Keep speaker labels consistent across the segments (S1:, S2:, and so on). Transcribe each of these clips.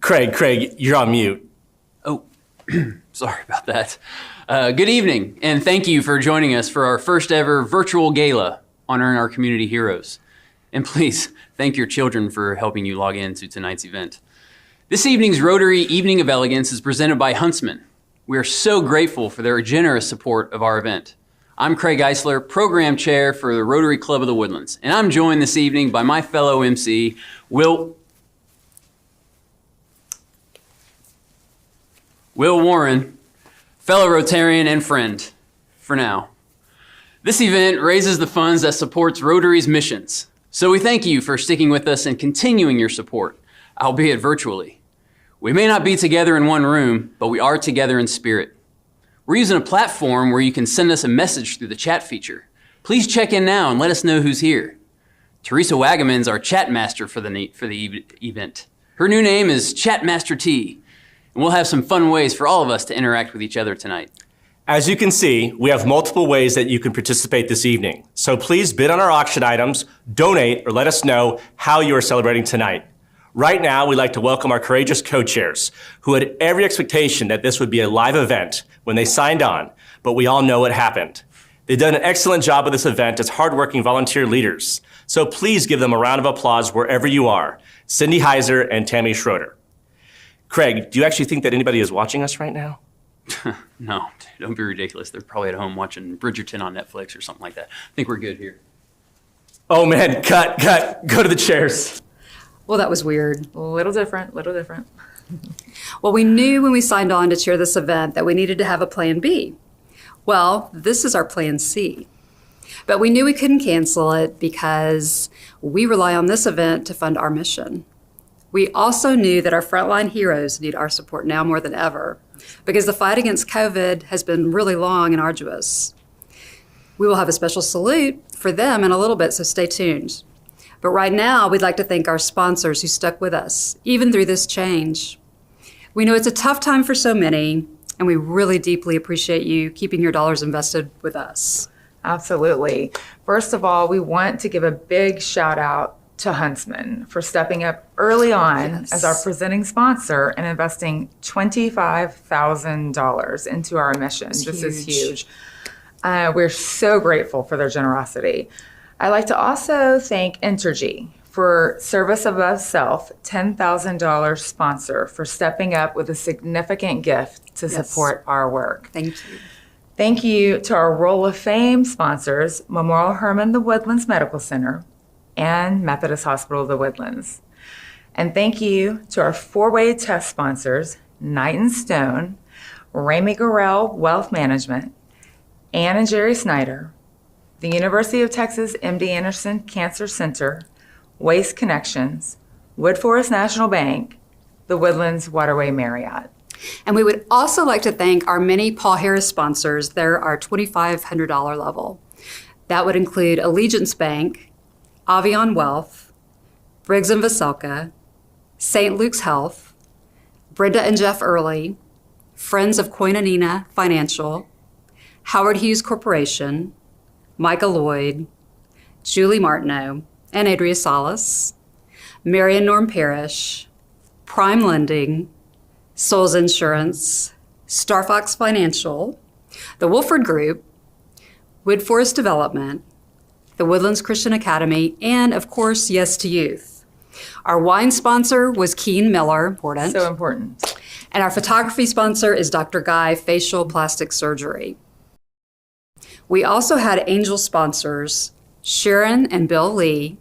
S1: Craig, you're on mute.
S2: Oh, sorry about that. Good evening, and thank you for joining us for our first ever virtual gala honoring our community heroes. And please, thank your children for helping you log in to tonight's event. This evening's Rotary Evening of Elegance is presented by Huntsman. We are so grateful for their generous support of our event. I'm Craig Eisler, Program Chair for the Rotary Club of the Woodlands, and I'm joined this evening by my fellow MC, Will Warren, fellow Rotarian and friend, for now. This event raises the funds that supports Rotary's missions. So we thank you for sticking with us and continuing your support, albeit virtually. We may not be together in one room, but we are together in spirit. We're using a platform where you can send us a message through the chat feature. Please check in now and let us know who's here. Teresa Wagaman's our chat master for the event. Her new name is Chatmaster T, and we'll have some fun ways for all of us to interact with each other tonight.
S1: As you can see, we have multiple ways that you can participate this evening. So please bid on our auction items, donate, or let us know how you are celebrating tonight. Right now, we'd like to welcome our courageous co-chairs who had every expectation that this would be a live event when they signed on, but we all know what happened. They've done an excellent job with this event as hardworking volunteer leaders. So please give them a round of applause wherever you are. Cindy Heiser and Tammy Schroeder. Craig, do you actually think that anybody is watching us right now?
S2: No, don't be ridiculous. They're probably at home watching Bridgerton on Netflix or something like that. I think we're good here.
S1: Oh man, cut. Go to the chairs.
S3: Well, that was weird.
S4: A little different.
S3: Well, we knew when we signed on to chair this event that we needed to have a plan B. Well, this is our plan C. But we knew we couldn't cancel it because we rely on this event to fund our mission. We also knew that our frontline heroes need our support now more than ever because the fight against COVID has been really long and arduous. We will have a special salute for them in a little bit, so stay tuned. But right now, we'd like to thank our sponsors who stuck with us, even through this change. We know it's a tough time for so many, and we really deeply appreciate you keeping your dollars invested with us.
S4: Absolutely. First of all, we want to give a big shout out to Huntsman for stepping up early on as our presenting sponsor and investing $25,000 into our mission. This is huge. We're so grateful for their generosity. I'd like to also thank Entergy for Service Above Self, $10,000 sponsor for stepping up with a significant gift to support our work.
S3: Thank you.
S4: Thank you to our Roll of Fame sponsors, Memorial Hermann the Woodlands Medical Center and Methodist Hospital of the Woodlands. And thank you to our four-way test sponsors, Knight and Stone, Ramey Gorell Wealth Management, Ann and Jerry Snyder, the University of Texas MD Anderson Cancer Center, Waste Connections, Woodforest National Bank, the Woodlands Waterway Marriott.
S3: And we would also like to thank our many Paul Harris sponsors. They're our $2,500 level. That would include Allegiance Bank, Avion Wealth, Briggs & Veselka, St. Luke's Health, Brenda and Jeff Early, Friends of Koinonia Financial, Howard Hughes Corporation, Micah Lloyd, Julie Martineau, and Adria Salas, Marion Norm Parrish, Prime Lending, Souls Insurance, Star Fox Financial, the Wolford Group, Woodforest Development, the Woodlands Christian Academy, and of course, Yes to Youth. Our wine sponsor was Keen Miller, important.
S4: So important.
S3: And our photography sponsor is Dr. Guy Facial Plastic Surgery. We also had angel sponsors, Sharon and Bill Lee,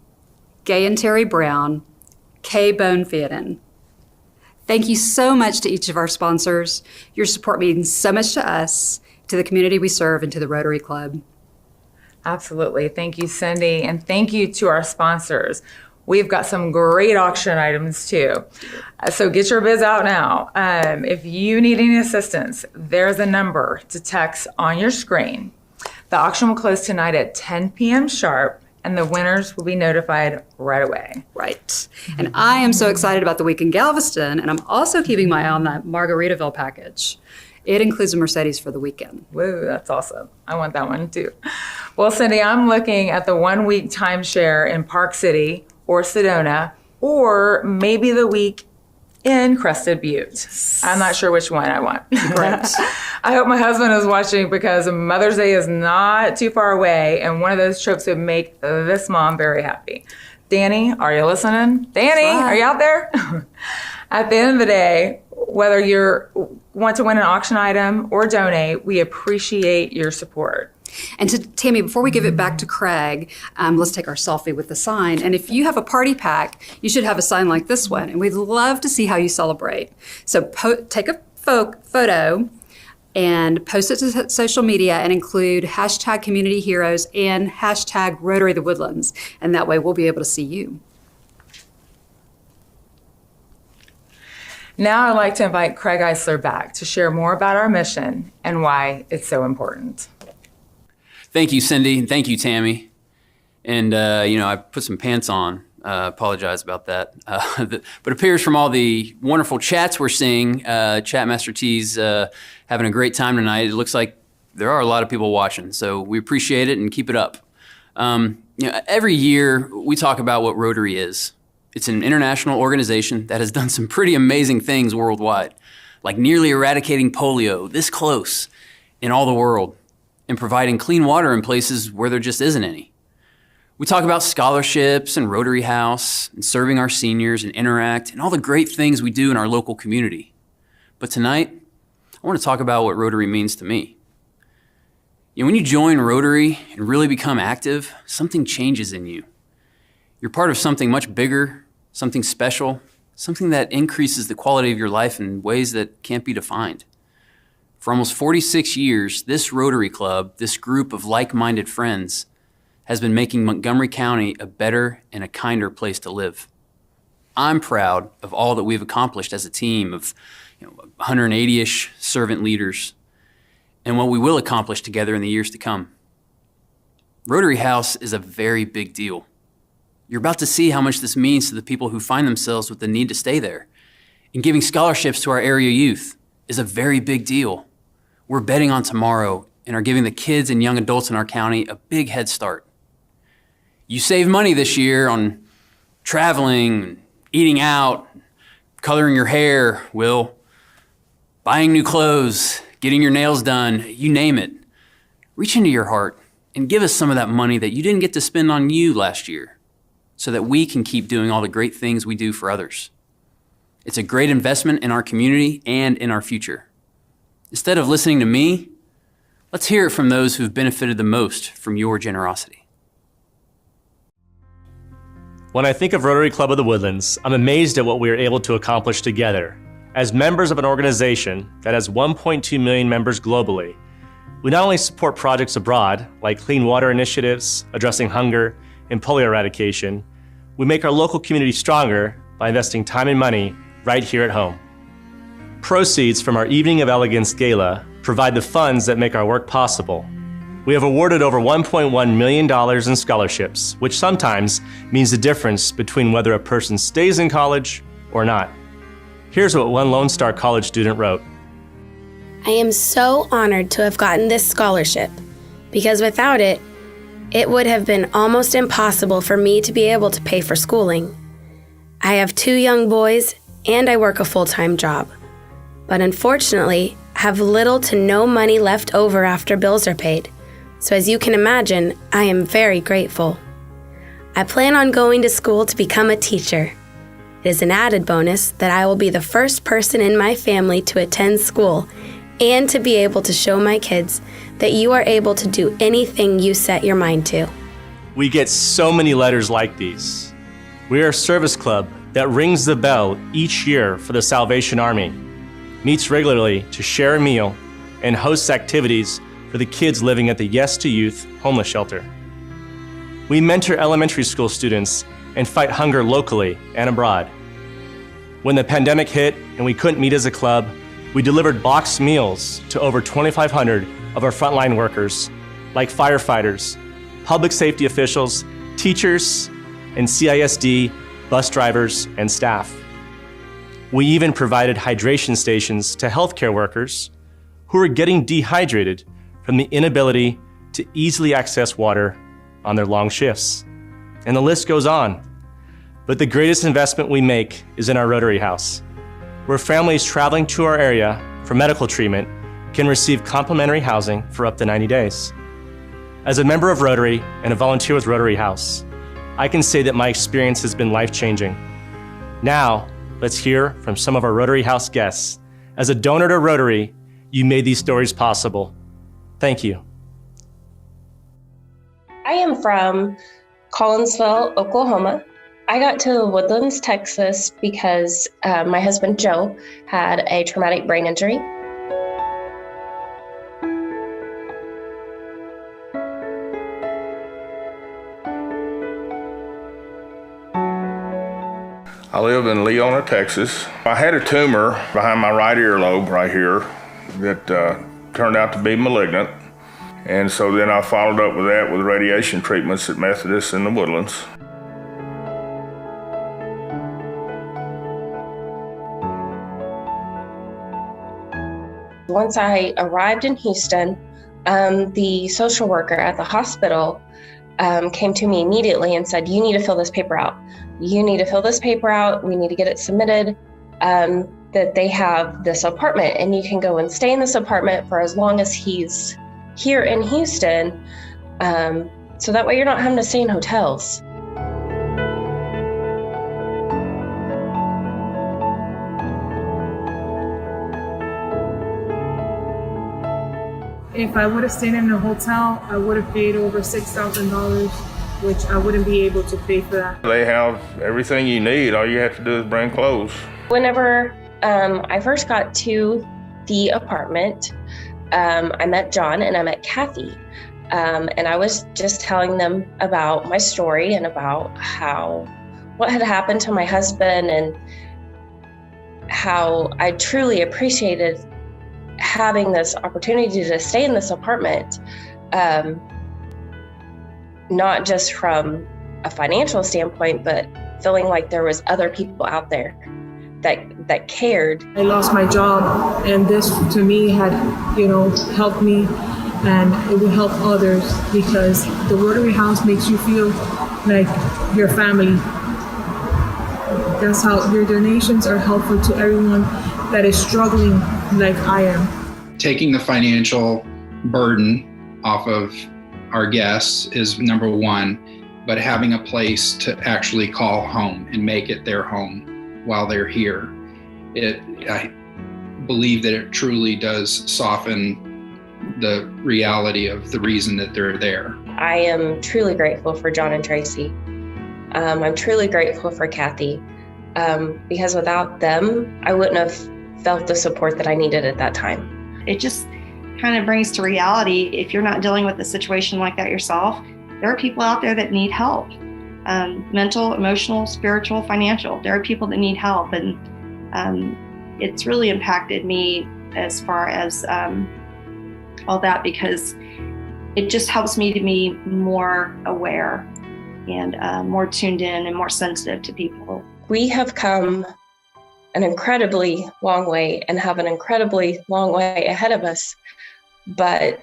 S3: Gay and Terry Brown, Kay Bone Fieden. Thank you so much to each of our sponsors. Your support means so much to us, to the community we serve, and to the Rotary Club.
S4: Absolutely. Thank you, Cindy. And thank you to our sponsors. We've got some great auction items too. So get your bids out now. If you need any assistance, there's a number to text on your screen. The auction will close tonight at 10 p.m. sharp, and the winners will be notified right away.
S3: Right. And I am so excited about the week in Galveston, and I'm also keeping my eye on that Margaritaville package. It includes a Mercedes for the weekend.
S4: Woo, that's awesome. I want that one too. Well, Cindy, I'm looking at the 1 week timeshare in Park City or Sedona, or maybe the week in Crested Butte. I'm not sure which one I want. I hope my husband is watching because Mother's Day is not too far away, and one of those trips would make this mom very happy. Danny, are you listening? Danny, are you out there? At the end of the day, whether you want to win an auction item or donate, we appreciate your support.
S3: And to Tammy, before we give it back to Craig, let's take our selfie with the sign. And if you have a party pack, you should have a sign like this one. And we'd love to see how you celebrate. So take a photo and post it to social media and include hashtag community heroes and hashtag Rotary the Woodlands. And that way we'll be able to see you.
S4: Now I'd like to invite Craig Eisler back to share more about our mission and why it's so important.
S2: Thank you, Cindy, and thank you, Tammy. And, I put some pants on. Apologize about that. But it appears from all the wonderful chats we're seeing, Chat Master T's having a great time tonight. It looks like there are a lot of people watching, so we appreciate it and keep it up. Every year we talk about what Rotary is. It's an international organization that has done some pretty amazing things worldwide, like nearly eradicating polio this close in all the world, and providing clean water in places where there just isn't any. We talk about scholarships and Rotary House and serving our seniors and Interact and all the great things we do in our local community. But tonight, I want to talk about what Rotary means to me. When you join Rotary and really become active, something changes in you. You're part of something much bigger, something special, something that increases the quality of your life in ways that can't be defined. For almost 46 years, this Rotary Club, this group of like-minded friends, has been making Montgomery County a better and a kinder place to live. I'm proud of all that we've accomplished as a team of 180-ish servant leaders and what we will accomplish together in the years to come. Rotary House is a very big deal. You're about to see how much this means to the people who find themselves with the need to stay there. And giving scholarships to our area youth is a very big deal. We're betting on tomorrow and are giving the kids and young adults in our county a big head start. You save money this year on traveling, eating out, coloring your hair, buying new clothes, getting your nails done, you name it. Reach into your heart and give us some of that money that you didn't get to spend on you last year so that we can keep doing all the great things we do for others. It's a great investment in our community and in our future. Instead of listening to me, let's hear it from those who've benefited the most from your generosity.
S1: When I think of Rotary Club of the Woodlands, I'm amazed at what we are able to accomplish together. As members of an organization that has 1.2 million members globally, we not only support projects abroad, like clean water initiatives, addressing hunger, and polio eradication, we make our local community stronger by investing time and money right here at home. Proceeds from our Evening of Elegance Gala provide the funds that make our work possible. We have awarded over $1.1 million in scholarships, which sometimes means the difference between whether a person stays in college or not. Here's what one Lone Star College student wrote.
S5: I am so honored to have gotten this scholarship because without it, it would have been almost impossible for me to be able to pay for schooling. I have 2 young boys and I work a full-time job, but unfortunately have little to no money left over after bills are paid. So as you can imagine, I am very grateful. I plan on going to school to become a teacher. It is an added bonus that I will be the first person in my family to attend school and to be able to show my kids that you are able to do anything you set your mind to.
S1: We get so many letters like these. We are a service club that rings the bell each year for the Salvation Army, meets regularly to share a meal, and hosts activities for the kids living at the Yes to Youth homeless shelter. We mentor elementary school students and fight hunger locally and abroad. When the pandemic hit and we couldn't meet as a club, we delivered boxed meals to over 2,500 of our frontline workers, like firefighters, public safety officials, teachers, and CISD, bus drivers, and staff. We even provided hydration stations to healthcare workers who were getting dehydrated from the inability to easily access water on their long shifts. And the list goes on. But the greatest investment we make is in our Rotary House. where families traveling to our area for medical treatment can receive complimentary housing for up to 90 days. As a member of Rotary and a volunteer with Rotary House, I can say that my experience has been life-changing. Now, let's hear from some of our Rotary House guests. As a donor to Rotary, you made these stories possible. Thank you.
S6: I am from Collinsville, Oklahoma. I got to Woodlands, Texas because my husband Joe had a traumatic brain injury.
S7: I live in Leona, Texas. I had a tumor behind my right earlobe right here that turned out to be malignant. And so then I followed up with that with radiation treatments at Methodist in the Woodlands.
S6: Once I arrived in Houston, the social worker at the hospital came to me immediately and said, "You need to fill this paper out. You need to fill this paper out. We need to get it submitted, that they have this apartment and you can go and stay in this apartment for as long as he's here in Houston. So that way you're not having to stay in hotels."
S8: If I would have stayed in a hotel, I would have paid over $6,000, which I wouldn't be able to pay for that.
S7: They have everything you need. All you have to do is bring clothes.
S6: Whenever I first got to the apartment, I met John and I met Kathy. And I was just telling them about my story and about what had happened to my husband and how I truly appreciated having this opportunity to stay in this apartment, not just from a financial standpoint, but feeling like there was other people out there that cared.
S8: I lost my job, and this to me had, helped me, and it will help others because the Rotary House makes you feel like your family. That's how your donations are helpful to everyone that is struggling like I am.
S9: Taking the financial burden off of our guests is number one, but having a place to actually call home and make it their home while they're here. I believe that it truly does soften the reality of the reason that they're there.
S6: I am truly grateful for John and Tracy. I'm truly grateful for Kathy, because without them, I wouldn't have felt the support that I needed at that time.
S10: It just kind of brings to reality, if you're not dealing with a situation like that yourself, there are people out there that need help. Mental, emotional, spiritual, financial. There are people that need help, and it's really impacted me as far as all that, because it just helps me to be more aware and more tuned in and more sensitive to people.
S6: We have come an incredibly long way and have an incredibly long way ahead of us, but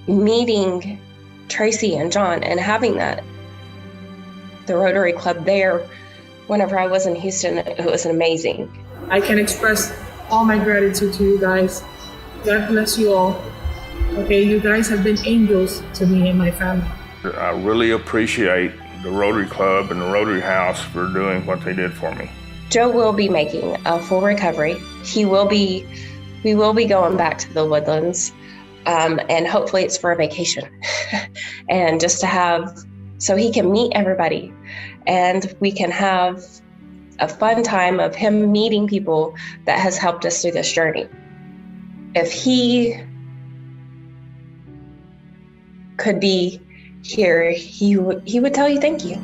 S6: meeting Tracy and John and having the Rotary Club there whenever I was in Houston, it was amazing.
S8: I can express all my gratitude to you guys. God bless you all. Okay, you guys have been angels to me and my family.
S7: I really appreciate the Rotary Club and the Rotary House for doing what they did for me.
S6: Joe will be making a full recovery. We will be going back to the Woodlands, and hopefully it's for a vacation and just to have, so he can meet everybody and we can have a fun time of him meeting people that has helped us through this journey. If he could be here, he would tell you thank you.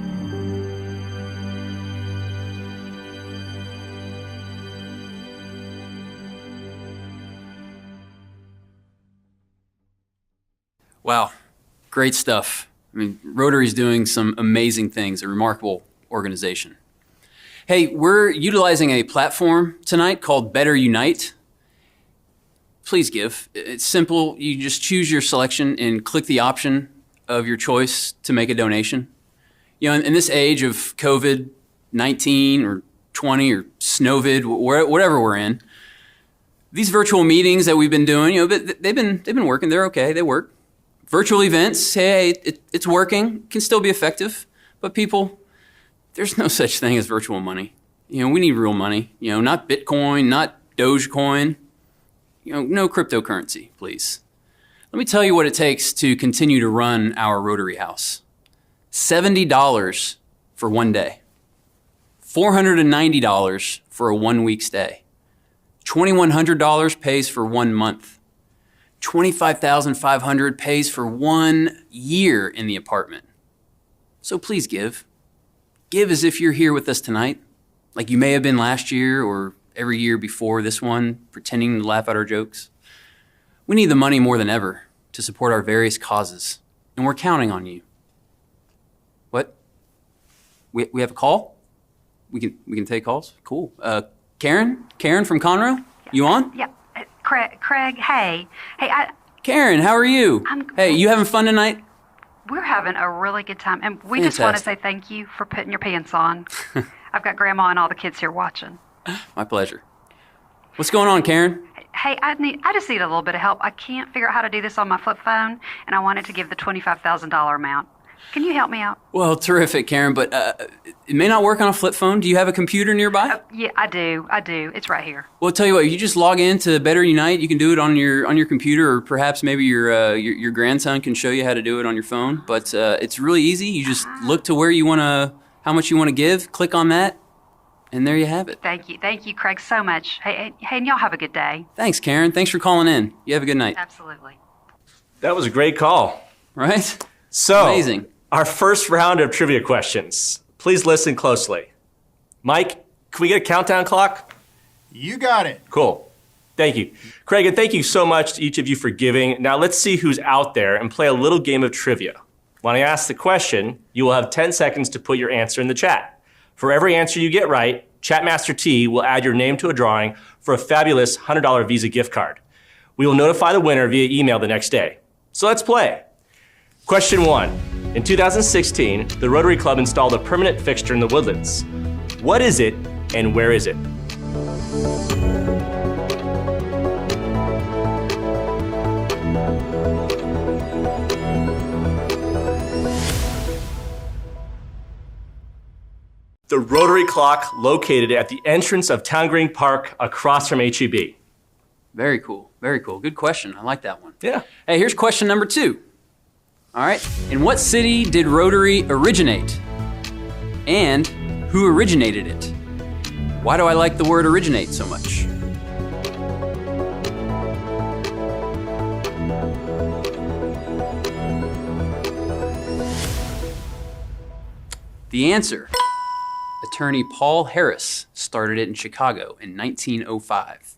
S2: Wow, great stuff. I mean, Rotary's doing some amazing things, a remarkable organization. Hey, we're utilizing a platform tonight called Better Unite. Please give. It's simple. You just choose your selection and click the option of your choice to make a donation. You know, in this age of COVID-19 or 20 or Snowvid, whatever we're in. These virtual meetings that we've been doing, they've been working. They're okay. They work. Virtual events, hey, it's working. Can still be effective. But people, there's no such thing as virtual money. We need real money. Not Bitcoin, not Dogecoin. No cryptocurrency, please. Let me tell you what it takes to continue to run our Rotary House. $70 for one day. $490 for a 1 week stay. $2,100 pays for 1 month. $25,500 pays for 1 year in the apartment. So please give. Give as if you're here with us tonight, like you may have been last year or every year before this one, pretending to laugh at our jokes. We need the money more than ever to support our various causes, and we're counting on you. What? We have a call? We can take calls? Cool. Karen from Conroe? You on?
S11: Yeah. Craig, hey.
S2: Karen, how are you? Hey, you having fun tonight?
S11: We're having a really good time, and we just want to say thank you for putting your pants on. I've got Grandma and all the kids here watching.
S2: My pleasure. What's going on, Karen?
S11: Hey, I just need a little bit of help. I can't figure out how to do this on my flip phone, and I wanted to give the $25,000 amount. Can you help me out?
S2: Well, terrific, Karen, but it may not work on a flip phone. Do you have a computer nearby?
S11: Yeah, I do. It's right here.
S2: Well, I'll tell you what, you just log into Better Unite. You can do it on your computer, or perhaps maybe your grandson can show you how to do it on your phone. But it's really easy. You just look to where you want to, how much you want to give, click on that, and there you have it.
S11: Thank you, Craig, so much. Hey, and y'all have a good day.
S2: Thanks, Karen. Thanks for calling in. You have a good night.
S11: Absolutely.
S1: That was a great call.
S2: Right?
S1: So,
S2: amazing.
S1: Our first round of trivia questions. Please listen closely. Mike, can we get a countdown clock?
S12: You got it.
S1: Cool. Thank you. Craig, and thank you so much to each of you for giving. Now let's see who's out there and play a little game of trivia. When I ask the question, you will have 10 seconds to put your answer in the chat. For every answer you get right, Chatmaster T will add your name to a drawing for a fabulous $100 Visa gift card. We will notify the winner via email the next day. So let's play. Question 1. In 2016, the Rotary Club installed a permanent fixture in the Woodlands. What is it and where is it? The Rotary clock located at the entrance of Town Green Park across from HEB.
S2: Very cool. Very cool. Good question. I like that one.
S1: Yeah.
S2: Hey, here's question number 2. All right. In what city did Rotary originate? And who originated it? Why do I like the word originate so much? The answer, attorney Paul Harris started it in Chicago in 1905.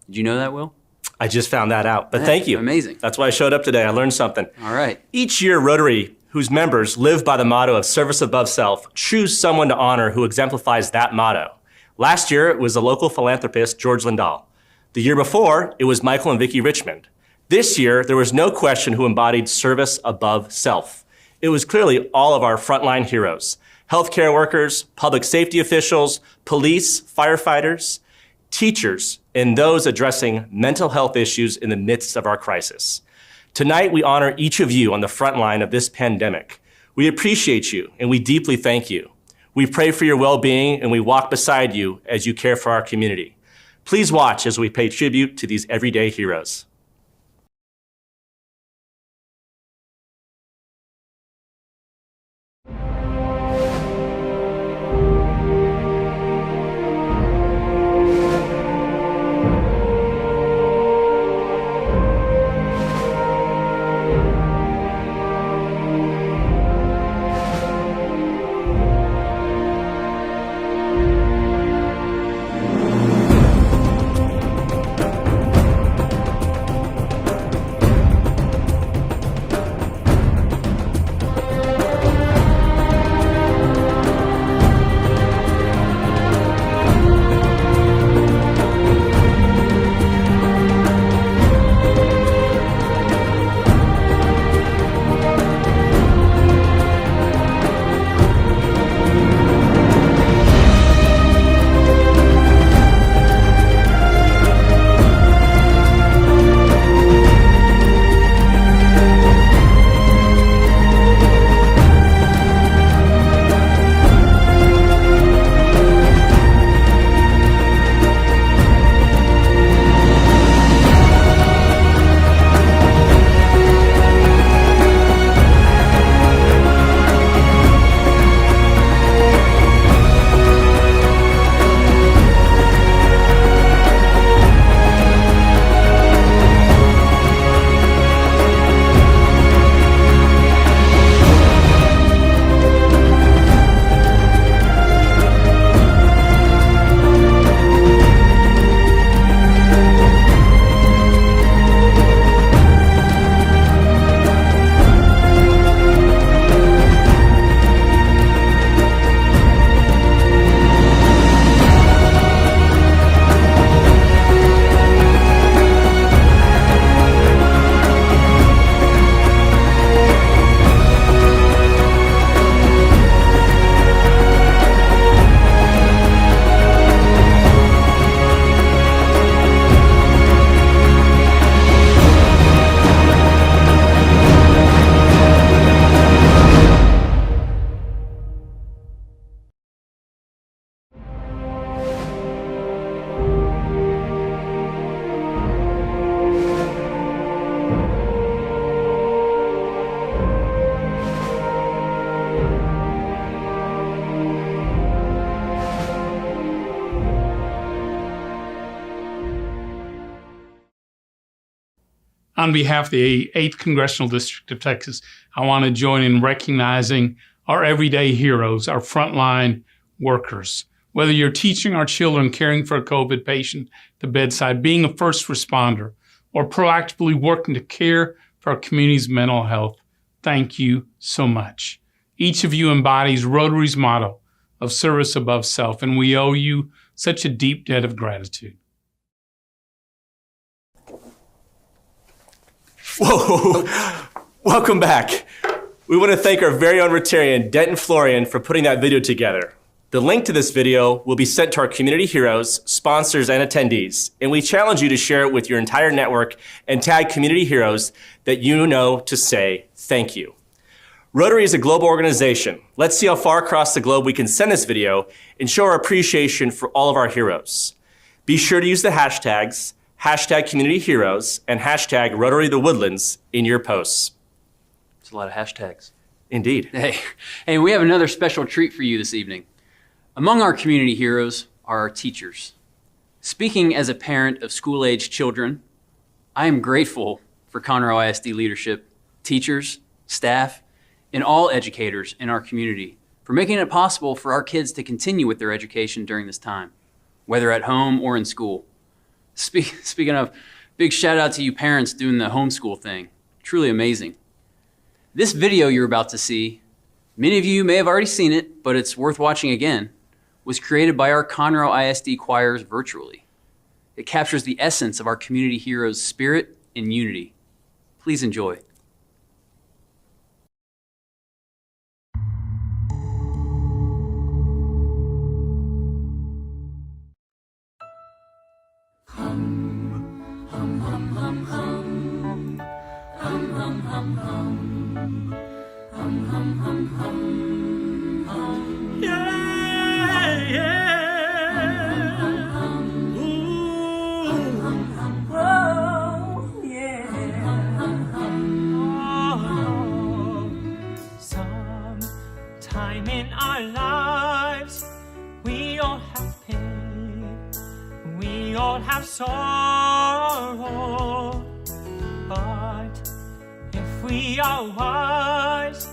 S2: Did you know that, Will?
S1: I just found that out, but thank you.
S2: Amazing.
S1: That's why I showed up today. I learned something.
S2: All right.
S1: Each year, Rotary, whose members live by the motto of service above self, choose someone to honor who exemplifies that motto. Last year, it was the local philanthropist, George Lindahl. The year before, it was Michael and Vicki Richmond. This year, there was no question who embodied service above self. It was clearly all of our frontline heroes, healthcare workers, public safety officials, police, firefighters, teachers, and those addressing mental health issues in the midst of our crisis. Tonight, we honor each of you on the front line of this pandemic. We appreciate you, and we deeply thank you. We pray for your well-being, and we walk beside you as you care for our community. Please watch as we pay tribute to these everyday heroes.
S12: On behalf of the 8th Congressional District of Texas, I want to join in recognizing our everyday heroes, our frontline workers. Whether you're teaching our children, caring for a COVID patient at the bedside, being a first responder, or proactively working to care for our community's mental health, thank you so much. Each of you embodies Rotary's motto of service above self, and we owe you such a deep debt of gratitude.
S1: Whoa, welcome back. We want to thank our very own Rotarian, Denton Florian, for putting that video together. The link to this video will be sent to our community heroes, sponsors, and attendees, and we challenge you to share it with your entire network and tag community heroes that you know to say thank you. Rotary is a global organization. Let's see how far across the globe we can send this video and show our appreciation for all of our heroes. Be sure to use the hashtags, #CommunityHeroes, and #RotaryTheWoodlands in your posts.
S2: It's a lot of hashtags.
S1: Indeed.
S2: Hey, we have another special treat for you this evening. Among our community heroes are our teachers. Speaking as a parent of school-aged children, I am grateful for Conroe ISD leadership, teachers, staff, and all educators in our community for making it possible for our kids to continue with their education during this time, whether at home or in school. Speaking of, big shout out to you parents doing the homeschool thing. Truly amazing. This video you're about to see, many of you may have already seen it, but it's worth watching again, was created by our Conroe ISD choirs virtually. It captures the essence of our community heroes' spirit and unity. Please enjoy.
S13: Sometime in our lives, we all have pain, we all have sorrow, but if we are wise,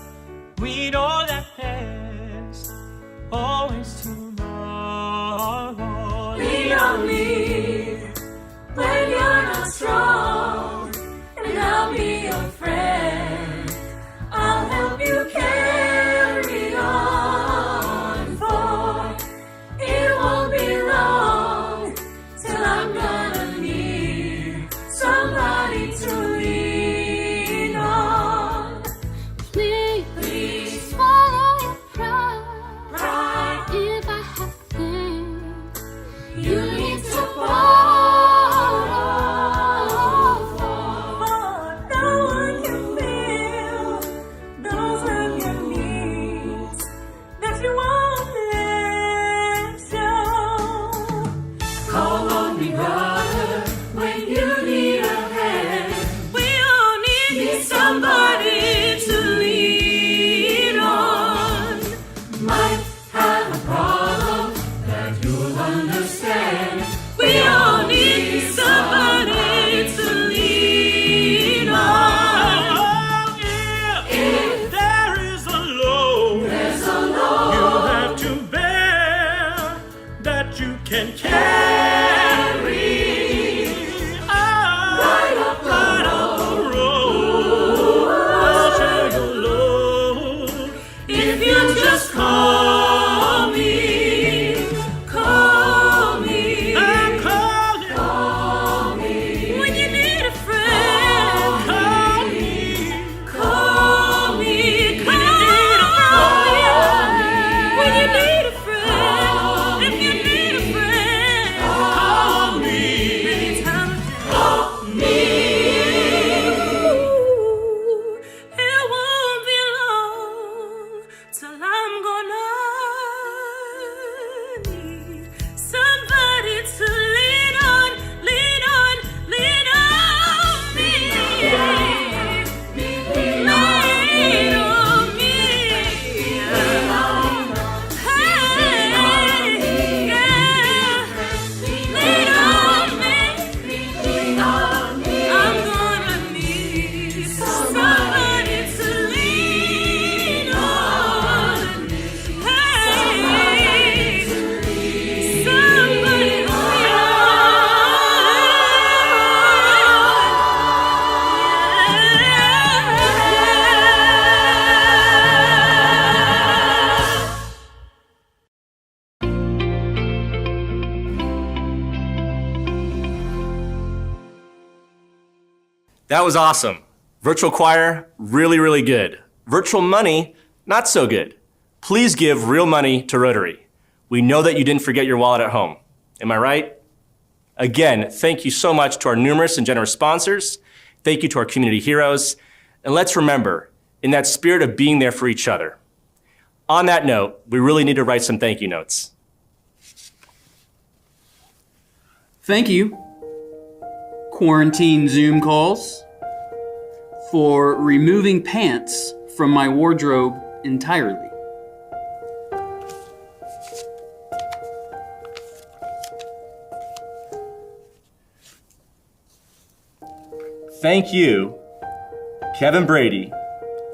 S13: we know that there's always tomorrow.
S14: We don't leave when you're not strong, and I'll be your friend. I'll help you carry on, for it won't be long till I'm gonna need somebody to lean on. Please swallow your pride. If I have things you need to borrow for, no one can feel those of your needs that you won't let show. Call on me, brother, when you need a hand. We all need somebody to lean on. Might have a problem that you'll understand. We all need somebody to lean on.
S13: If there is a load,
S14: There's a load
S13: you have to bear that you can carry.
S14: right up the
S13: Right up the road, I'll share your load.
S14: If you just call me,
S13: I'm calling.
S14: call me. When you need a friend,
S13: Call me.
S14: call me.
S13: When you need a
S14: When you need a friend, if you need a friend,
S13: Call me.
S1: That was awesome. Virtual choir, really, really good. Virtual money, not so good. Please give real money to Rotary. We know that you didn't forget your wallet at home. Am I right? Again, thank you so much to our numerous and generous sponsors. Thank you to our community heroes. And let's remember, in that spirit of being there for each other. On that note, we really need to write some thank you notes.
S2: Thank you, quarantine Zoom calls, for removing pants from my wardrobe entirely.
S1: Thank you, Kevin Brady,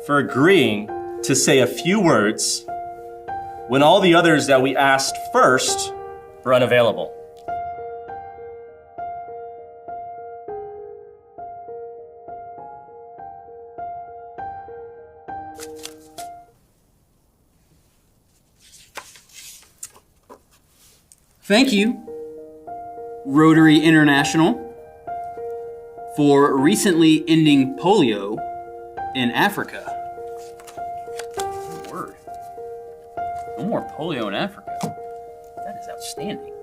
S1: for agreeing to say a few words when all the others that we asked first were unavailable.
S2: Thank you, Rotary International, for recently ending polio in Africa. Good word. No more polio in Africa. That is outstanding.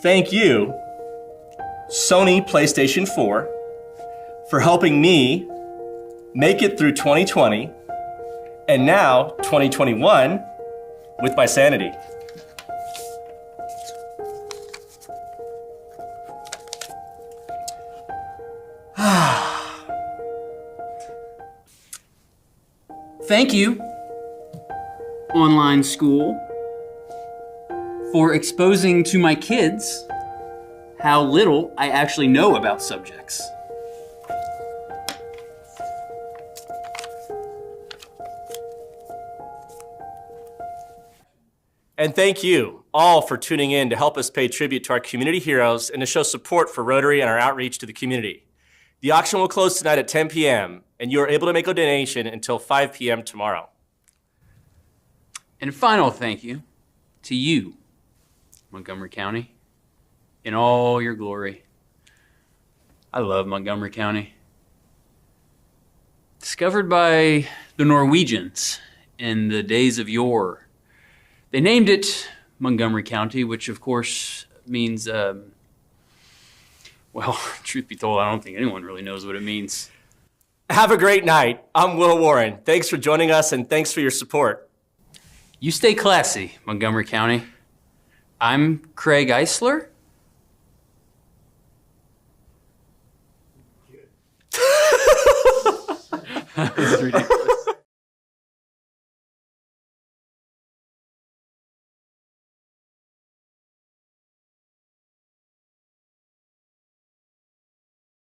S1: Thank you, Sony PlayStation 4, for helping me make it through 2020 and now 2021 with my sanity.
S2: Thank you, online school, for exposing to my kids how little I actually know about subjects.
S1: And thank you all for tuning in to help us pay tribute to our community heroes and to show support for Rotary and our outreach to the community. The auction will close tonight at 10 p.m., and you are able to make a donation until 5 p.m. tomorrow.
S2: And a final thank you to you, Montgomery County, in all your glory. I love Montgomery County. Discovered by the Norwegians in the days of yore. They named it Montgomery County, which of course means, well, truth be told, I don't think anyone really knows what it means.
S1: Have a great night. I'm Will Warren. Thanks for joining us and thanks for your support.
S2: You stay classy, Montgomery County. I'm Craig Eisler. That was ridiculous.